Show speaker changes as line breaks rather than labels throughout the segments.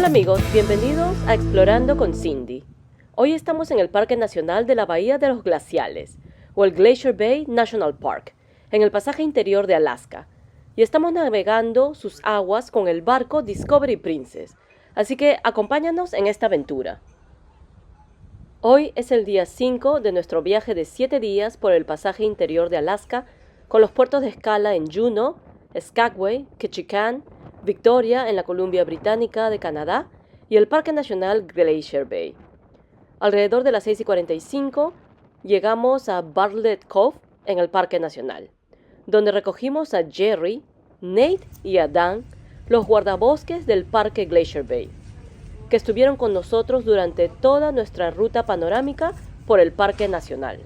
Hola amigos, bienvenidos a Explorando con Cindy. Hoy estamos en el Parque Nacional de la Bahía de los Glaciales, o el Glacier Bay National Park, en el pasaje interior de Alaska, y estamos navegando sus aguas con el barco Discovery Princess, así que acompáñanos en esta aventura. Hoy es el día 5 de nuestro viaje de 7 días por el pasaje interior de Alaska, con los puertos de escala en Juneau, Skagway, Ketchikan, Victoria en la Columbia Británica de Canadá y el Parque Nacional Glacier Bay. Alrededor de las 6:45 llegamos a Bartlett Cove en el Parque Nacional, donde recogimos a Jerry, Nate y a Dan, los guardabosques del Parque Glacier Bay, que estuvieron con nosotros durante toda nuestra ruta panorámica por el Parque Nacional.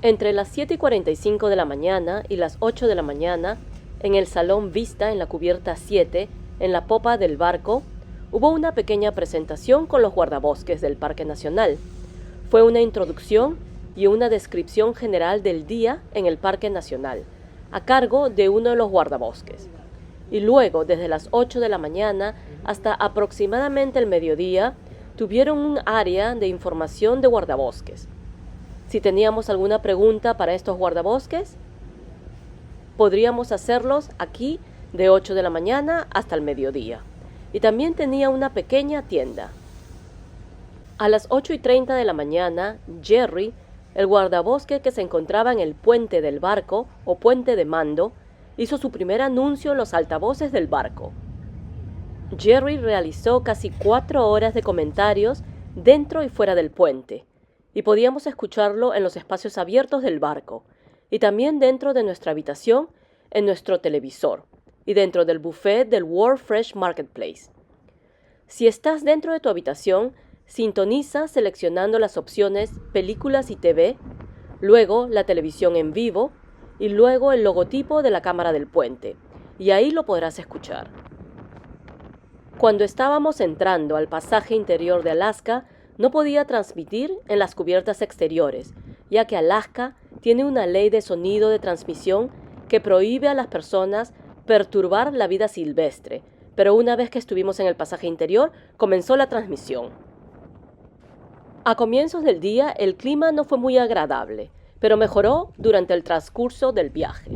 Entre las 7:45 de la mañana y las 8 de la mañana, en el Salón Vista en la cubierta 7, en la popa del barco, hubo una pequeña presentación con los guardabosques del Parque Nacional. Fue una introducción y una descripción general del día en el Parque Nacional, a cargo de uno de los guardabosques. Y luego, desde las 8 de la mañana hasta aproximadamente el mediodía, tuvieron un área de información de guardabosques. Si teníamos alguna pregunta para estos guardabosques, podríamos hacerlos aquí de 8 de la mañana hasta el mediodía. Y también tenía una pequeña tienda. A las 8:30 de la mañana, Jerry, el guardabosque que se encontraba en el puente del barco o puente de mando, hizo su primer anuncio en los altavoces del barco. Jerry realizó casi 4 horas de comentarios dentro y fuera del puente, y podíamos escucharlo en los espacios abiertos del barco, y también dentro de nuestra habitación, en nuestro televisor, y dentro del buffet del World Fresh Marketplace. Si estás dentro de tu habitación, sintoniza seleccionando las opciones Películas y TV, luego la televisión en vivo, y luego el logotipo de la cámara del puente, y ahí lo podrás escuchar. Cuando estábamos entrando al pasaje interior de Alaska, no podía transmitir en las cubiertas exteriores, ya que Alaska tiene una ley de sonido de transmisión que prohíbe a las personas perturbar la vida silvestre, pero una vez que estuvimos en el pasaje interior, comenzó la transmisión. A comienzos del día, el clima no fue muy agradable, pero mejoró durante el transcurso del viaje.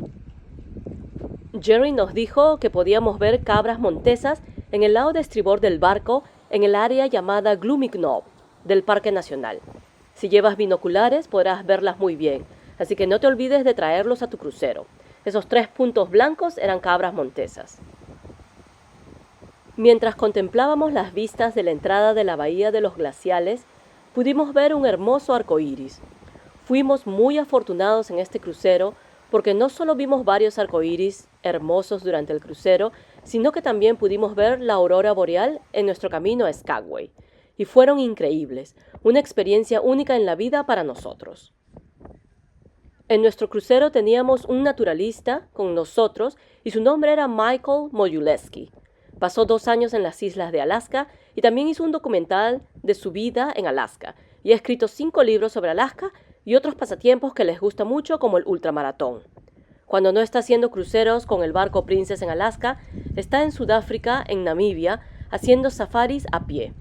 Jerry nos dijo que podíamos ver cabras montesas en el lado de estribor del barco en el área llamada Gloomy Knob del Parque Nacional. Si llevas binoculares podrás verlas muy bien, así que no te olvides de traerlos a tu crucero. Esos 3 puntos blancos eran cabras montesas. Mientras contemplábamos las vistas de la entrada de la Bahía de los Glaciales, pudimos ver un hermoso arco iris. Fuimos muy afortunados en este crucero porque no solo vimos varios arcoíris hermosos durante el crucero, sino que también pudimos ver la aurora boreal en nuestro camino a Skagway. Y fueron increíbles, una experiencia única en la vida para nosotros. En nuestro crucero teníamos un naturalista con nosotros y su nombre era Michael Mojuleski. Pasó 2 años en las islas de Alaska y también hizo un documental de su vida en Alaska y ha escrito 5 libros sobre Alaska y otros pasatiempos que les gusta mucho como el ultramaratón. Cuando no está haciendo cruceros con el barco Princess en Alaska, está en Sudáfrica, en Namibia, haciendo safaris a pie.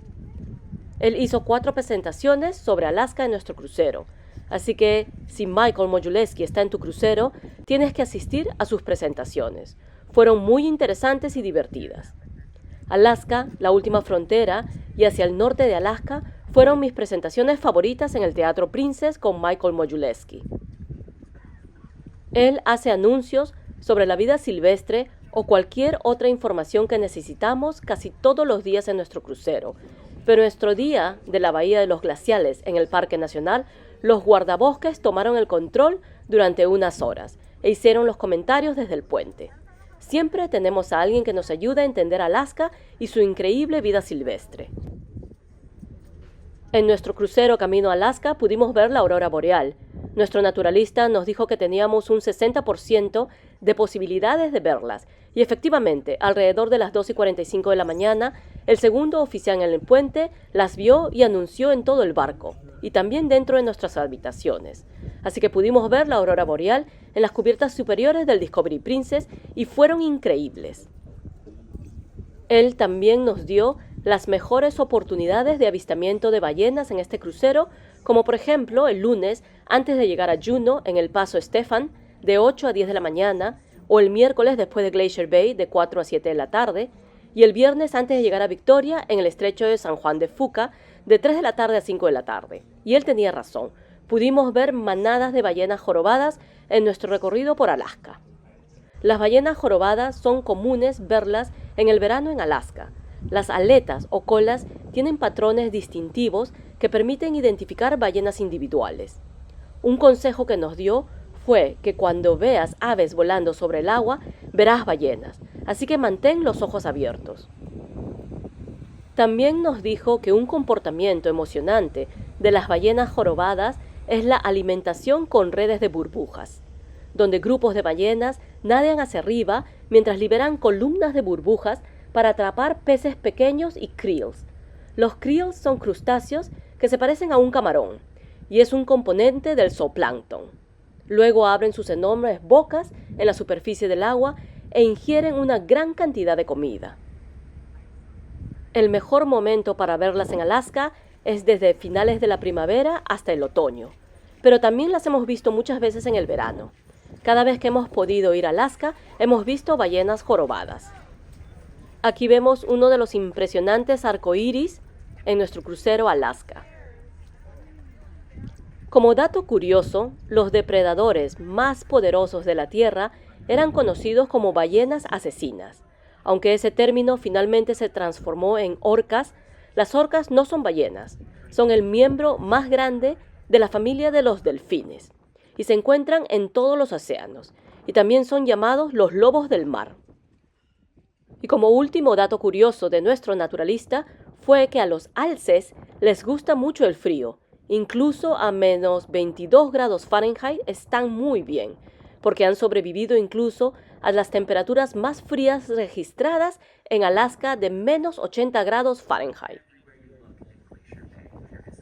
Él hizo 4 presentaciones sobre Alaska en nuestro crucero, así que si Michael Mojuleski está en tu crucero, tienes que asistir a sus presentaciones. Fueron muy interesantes y divertidas. Alaska, la última frontera, y hacia el norte de Alaska fueron mis presentaciones favoritas en el Teatro Princess con Michael Mojuleski. Él hace anuncios sobre la vida silvestre o cualquier otra información que necesitamos casi todos los días en nuestro crucero, pero nuestro día de la Bahía de los Glaciales en el Parque Nacional, los guardabosques tomaron el control durante unas horas e hicieron los comentarios desde el puente. Siempre tenemos a alguien que nos ayuda a entender Alaska y su increíble vida silvestre. En nuestro crucero camino a Alaska pudimos ver la aurora boreal. Nuestro naturalista nos dijo que teníamos un 60% de posibilidades de verlas, y efectivamente, alrededor de las 2:45 de la mañana, el segundo oficial en el puente las vio y anunció en todo el barco, y también dentro de nuestras habitaciones. Así que pudimos ver la aurora boreal en las cubiertas superiores del Discovery Princess y fueron increíbles. Él también nos dio las mejores oportunidades de avistamiento de ballenas en este crucero, como por ejemplo el lunes antes de llegar a Juneau en el Paso Stephan de 8 a 10 de la mañana, o el miércoles después de Glacier Bay de 4 a 7 de la tarde, y el viernes antes de llegar a Victoria en el estrecho de San Juan de Fuca de 3 de la tarde a 5 de la tarde. Y él tenía razón, pudimos ver manadas de ballenas jorobadas en nuestro recorrido por Alaska. Las ballenas jorobadas son comunes verlas en el verano en Alaska. Las aletas o colas tienen patrones distintivos que permiten identificar ballenas individuales. Un consejo que nos dio fue que cuando veas aves volando sobre el agua, verás ballenas, así que mantén los ojos abiertos. También nos dijo que un comportamiento emocionante de las ballenas jorobadas es la alimentación con redes de burbujas, donde grupos de ballenas nadan hacia arriba mientras liberan columnas de burbujas para atrapar peces pequeños y krills. Los krills son crustáceos que se parecen a un camarón y es un componente del zooplancton. Luego abren sus enormes bocas en la superficie del agua e ingieren una gran cantidad de comida. El mejor momento para verlas en Alaska es desde finales de la primavera hasta el otoño, pero también las hemos visto muchas veces en el verano. Cada vez que hemos podido ir a Alaska, hemos visto ballenas jorobadas. Aquí vemos uno de los impresionantes arcoíris en nuestro crucero a Alaska. Como dato curioso, los depredadores más poderosos de la Tierra eran conocidos como ballenas asesinas. Aunque ese término finalmente se transformó en orcas, las orcas no son ballenas, son el miembro más grande de la familia de los delfines y se encuentran en todos los océanos y también son llamados los lobos del mar. Y como último dato curioso de nuestro naturalista fue que a los alces les gusta mucho el frío, incluso a menos 22 grados Fahrenheit están muy bien, porque han sobrevivido incluso a las temperaturas más frías registradas en Alaska de menos 80 grados Fahrenheit.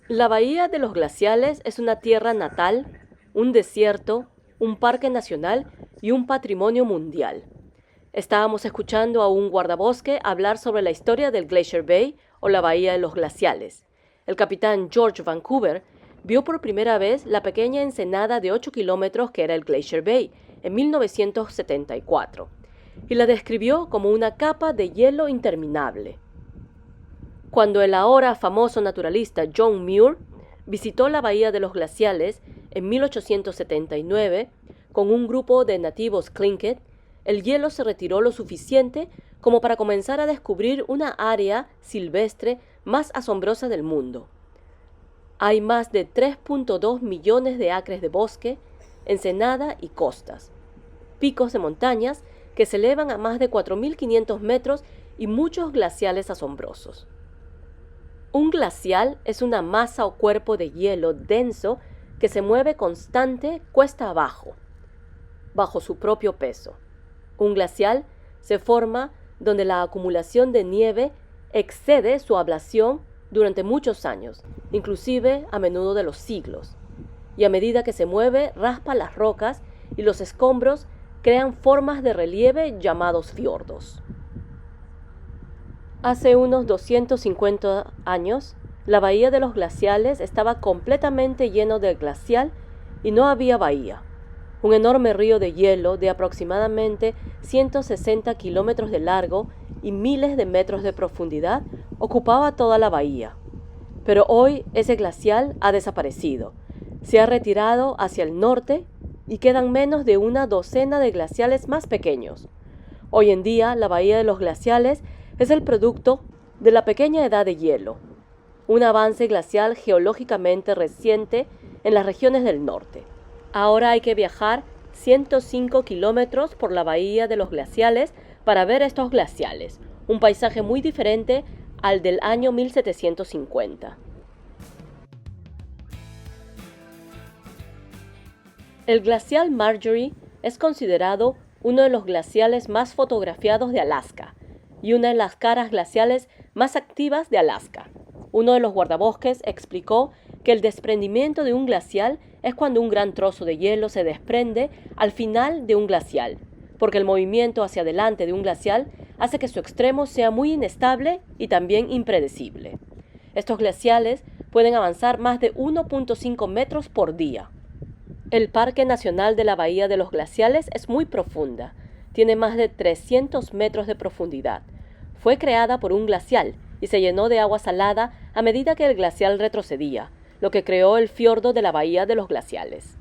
La Bahía de los Glaciales es una tierra natal, un desierto, un parque nacional y un patrimonio mundial. Estábamos escuchando a un guardabosque hablar sobre la historia del Glacier Bay o la Bahía de los Glaciales. El capitán George Vancouver vio por primera vez la pequeña ensenada de 8 kilómetros que era el Glacier Bay en 1974 y la describió como una capa de hielo interminable. Cuando el ahora famoso naturalista John Muir visitó la Bahía de los Glaciales en 1879 con un grupo de nativos Tlingit, el hielo se retiró lo suficiente como para comenzar a descubrir una área silvestre más asombrosa del mundo. Hay más de 3.2 millones de acres de bosque, ensenada y costas, picos de montañas que se elevan a más de 4.500 metros y muchos glaciales asombrosos. Un glacial es una masa o cuerpo de hielo denso que se mueve constante cuesta abajo, bajo su propio peso. Un glacial se forma donde la acumulación de nieve excede su ablación durante muchos años, inclusive a menudo de los siglos, y a medida que se mueve raspa las rocas y los escombros crean formas de relieve llamados fiordos. Hace unos 250 años, la bahía de los glaciales estaba completamente lleno de glacial y no había bahía. Un enorme río de hielo de aproximadamente 160 kilómetros de largo y miles de metros de profundidad ocupaba toda la bahía. Pero hoy ese glacial ha desaparecido. Se ha retirado hacia el norte y quedan menos de una docena de glaciales más pequeños. Hoy en día, la bahía de los glaciales es el producto de la pequeña edad de hielo, un avance glacial geológicamente reciente en las regiones del norte. Ahora hay que viajar 105 kilómetros por la bahía de los glaciales para ver estos glaciales, un paisaje muy diferente al del año 1750. El glacial Marjorie es considerado uno de los glaciales más fotografiados de Alaska y una de las caras glaciales más activas de Alaska. Uno de los guardabosques explicó que el desprendimiento de un glacial es cuando un gran trozo de hielo se desprende al final de un glacial, porque el movimiento hacia adelante de un glacial hace que su extremo sea muy inestable y también impredecible. Estos glaciales pueden avanzar más de 1.5 metros por día. El Parque Nacional de la Bahía de los Glaciales es muy profunda. Tiene más de 300 metros de profundidad. Fue creada por un glacial y se llenó de agua salada a medida que el glacial retrocedía, lo que creó el fiordo de la Bahía de los Glaciales.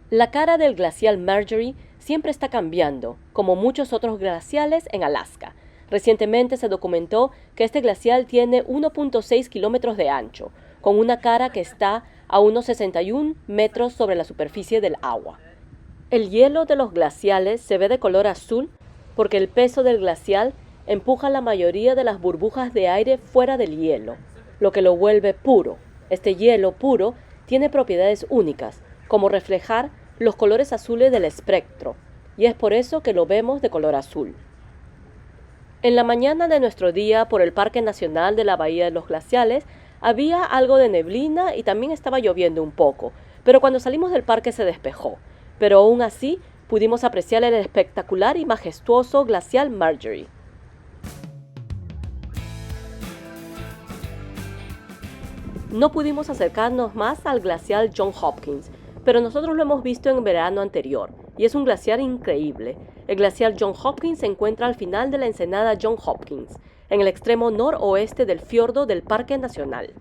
La cara del glacial Marjorie siempre está cambiando, como muchos otros glaciales en Alaska. Recientemente se documentó que este glacial tiene 1.6 kilómetros de ancho, con una cara que está a unos 61 metros sobre la superficie del agua. El hielo de los glaciales se ve de color azul porque el peso del glacial empuja la mayoría de las burbujas de aire fuera del hielo, lo que lo vuelve puro. Este hielo puro tiene propiedades únicas, como reflejar los colores azules del espectro, y es por eso que lo vemos de color azul. En la mañana de nuestro día por el Parque Nacional de la Bahía de los Glaciales había algo de neblina y también estaba lloviendo un poco, pero cuando salimos del parque se despejó. Pero aún así pudimos apreciar el espectacular y majestuoso glacial Marjorie. No pudimos acercarnos más al glacial John Hopkins, pero nosotros lo hemos visto en verano anterior, y es un glaciar increíble. El glacial John Hopkins se encuentra al final de la ensenada John Hopkins, en el extremo noroeste del fiordo del Parque Nacional.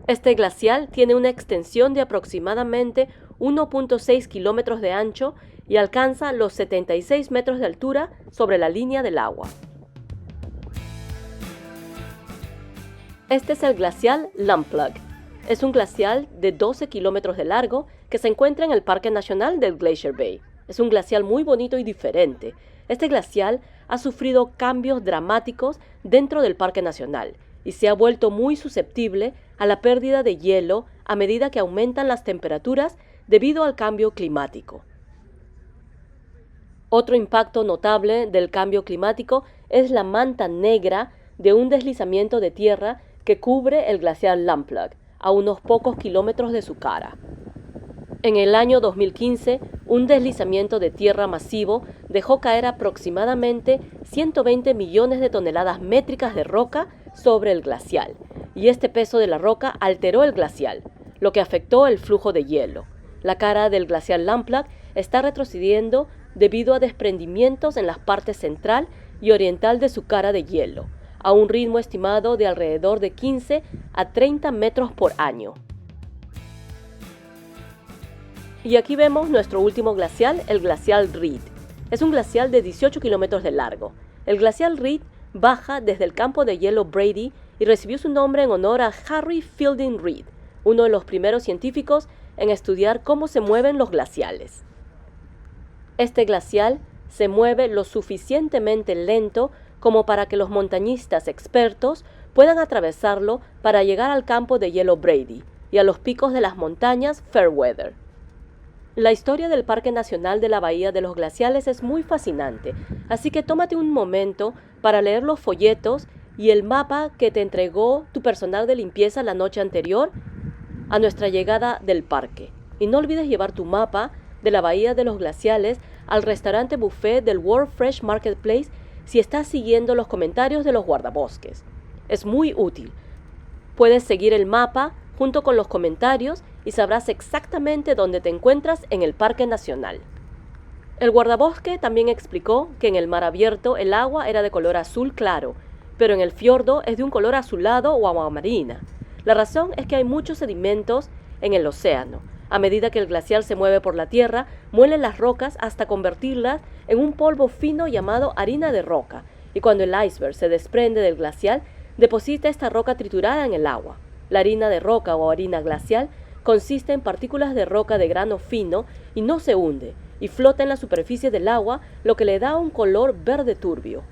Este glacial tiene una extensión de aproximadamente 1.6 kilómetros de ancho y alcanza los 76 metros de altura sobre la línea del agua. Este es el glacial Lamplugh. Es un glacial de 12 kilómetros de largo que se encuentra en el Parque Nacional del Glacier Bay. Es un glacial muy bonito y diferente. Este glacial ha sufrido cambios dramáticos dentro del Parque Nacional y se ha vuelto muy susceptible a la pérdida de hielo a medida que aumentan las temperaturas debido al cambio climático. Otro impacto notable del cambio climático es la manta negra de un deslizamiento de tierra que cubre el glacial Lamplugh, a unos pocos kilómetros de su cara. En el año 2015, un deslizamiento de tierra masivo dejó caer aproximadamente 120 millones de toneladas métricas de roca sobre el glacial, y este peso de la roca alteró el glacial, lo que afectó el flujo de hielo. La cara del glacial Lamplugh está retrocediendo debido a desprendimientos en las partes central y oriental de su cara de hielo, a un ritmo estimado de alrededor de 15 a 30 metros por año. Y aquí vemos nuestro último glacial, el glacial Reed. Es un glacial de 18 kilómetros de largo. El glacial Reed baja desde el campo de hielo Brady y recibió su nombre en honor a Harry Fielding Reed, uno de los primeros científicos en estudiar cómo se mueven los glaciales. Este glacial se mueve lo suficientemente lento como para que los montañistas expertos puedan atravesarlo para llegar al campo de hielo Brady y a los picos de las montañas Fairweather. La historia del Parque Nacional de la Bahía de los Glaciales es muy fascinante, así que tómate un momento para leer los folletos y el mapa que te entregó tu personal de limpieza la noche anterior a nuestra llegada del parque. Y no olvides llevar tu mapa de la Bahía de los Glaciales al restaurante buffet del World Fresh Marketplace si estás siguiendo los comentarios de los guardabosques. Es muy útil. Puedes seguir el mapa junto con los comentarios y sabrás exactamente dónde te encuentras en el Parque Nacional. El guardabosque también explicó que en el mar abierto el agua era de color azul claro, pero en el fiordo es de un color azulado o agua marina. La razón es que hay muchos sedimentos en el océano. A medida que el glacial se mueve por la tierra, muele las rocas hasta convertirlas en un polvo fino llamado harina de roca, y cuando el iceberg se desprende del glacial, deposita esta roca triturada en el agua. La harina de roca o harina glacial consiste en partículas de roca de grano fino y no se hunde, y flota en la superficie del agua, lo que le da un color verde turbio.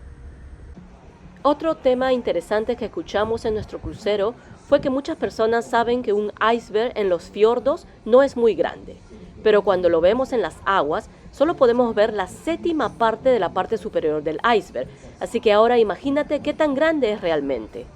Otro tema interesante que escuchamos en nuestro crucero fue que muchas personas saben que un iceberg en los fiordos no es muy grande, pero cuando lo vemos en las aguas, solo podemos ver la séptima parte de la parte superior del iceberg, así que ahora imagínate qué tan grande es realmente.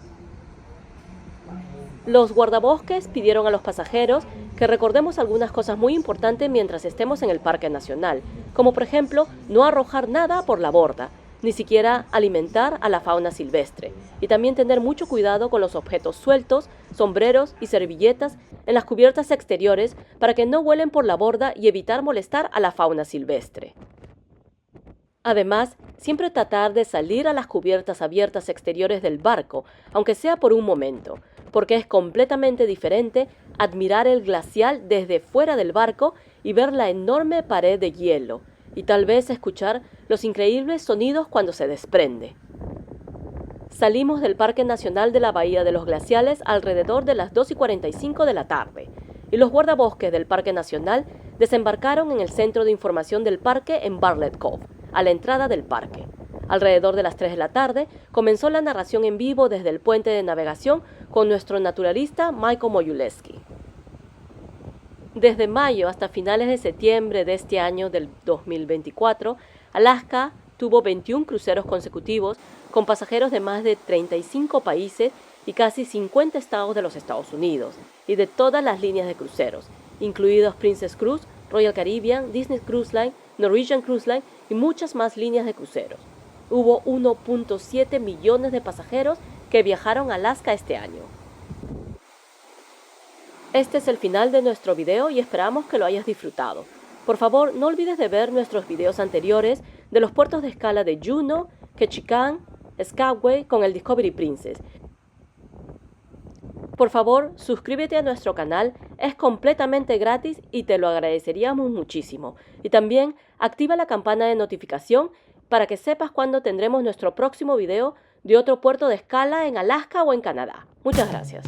Los guardabosques pidieron a los pasajeros que recordemos algunas cosas muy importantes mientras estemos en el Parque Nacional, como por ejemplo no arrojar nada por la borda, ni siquiera alimentar a la fauna silvestre, y también tener mucho cuidado con los objetos sueltos, sombreros y servilletas en las cubiertas exteriores para que no vuelen por la borda y evitar molestar a la fauna silvestre. Además, siempre tratar de salir a las cubiertas abiertas exteriores del barco, aunque sea por un momento, porque es completamente diferente admirar el glacial desde fuera del barco y ver la enorme pared de hielo, y tal vez escuchar los increíbles sonidos cuando se desprende. Salimos del Parque Nacional de la Bahía de los Glaciales alrededor de las 2:45 de la tarde, y los guardabosques del Parque Nacional desembarcaron en el centro de información del parque en Bartlett Cove, a la entrada del parque. Alrededor de las 3 de la tarde comenzó la narración en vivo desde el puente de navegación con nuestro naturalista Michael Moyulewski. Desde mayo hasta finales de septiembre de este año del 2024, Alaska tuvo 21 cruceros consecutivos con pasajeros de más de 35 países y casi 50 estados de los Estados Unidos, y de todas las líneas de cruceros, incluidos Princess Cruise, Royal Caribbean, Disney Cruise Line, Norwegian Cruise Line y muchas más líneas de cruceros. Hubo 1.7 millones de pasajeros que viajaron a Alaska este año. Este es el final de nuestro video y esperamos que lo hayas disfrutado. Por favor, no olvides de ver nuestros videos anteriores de los puertos de escala de Juneau, Ketchikan, Skagway con el Discovery Princess. Por favor, suscríbete a nuestro canal, es completamente gratis y te lo agradeceríamos muchísimo. Y también activa la campana de notificación para que sepas cuándo tendremos nuestro próximo video de otro puerto de escala en Alaska o en Canadá. Muchas gracias.